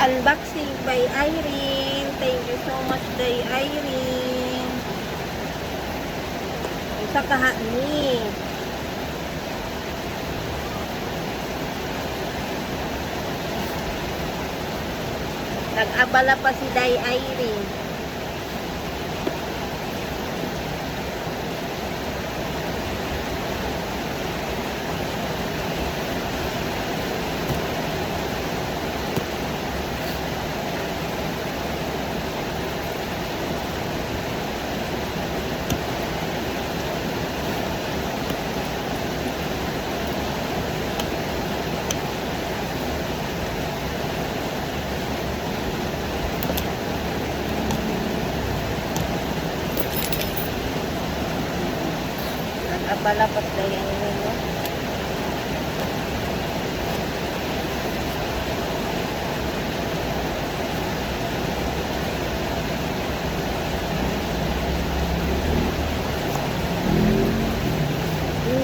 Unboxing by Irene. Thank you so much, day Irene. Isa kaha ni. Nag-abala pa si day Irene. Abalapat na yan nyo.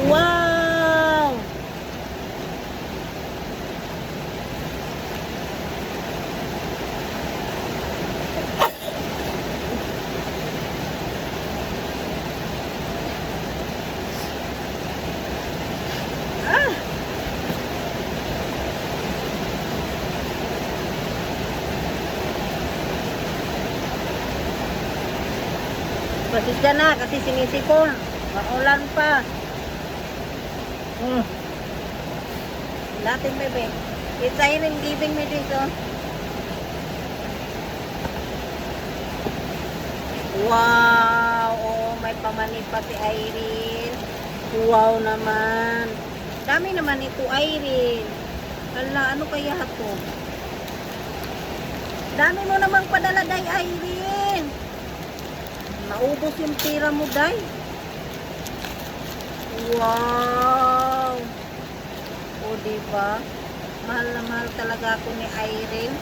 Wow! Pasisya na kasi sinisipon. Maulan pa. Natin, bebe. It's Irene giving me this, oh. Wow! Oh, may pamani pa si Irene. Wow naman. Dami naman ito, Irene. Hala, ano kaya ito? Dami mo namang padala, day, Irene. Naubos yung tira mo, day. Wow! O, diba? Mahal na mahal talaga ako ni Irene.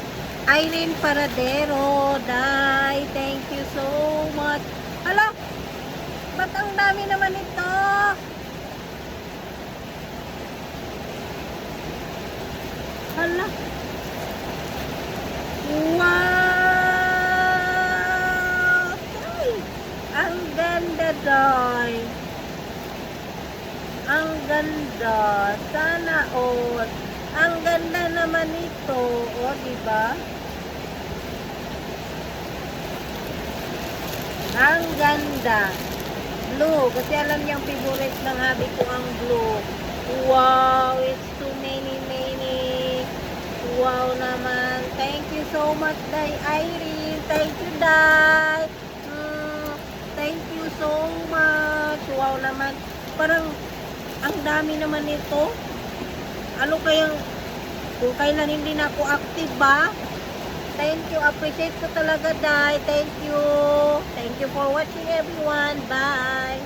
Irene Paradero, day. Thank you so much. Hala! Ba't ang dami naman ito? Hala! Wow! Ay! Ang ganda, day. Ang ganda. Sana all. Ang ganda naman ito. O, diba? Ang ganda. Blue. Kasi alam niyang favorite ng hubby ko ang blue. Wow! It's too many. Wow naman. Thank you so much, day Irene. Thank you, day. Thank you so much. Wow naman. Parang ang dami naman ito. Ano kayang kung kailan hindi na ako active ba? Thank you. Appreciate ko talaga, day. Thank you. Thank you for watching, everyone. Bye.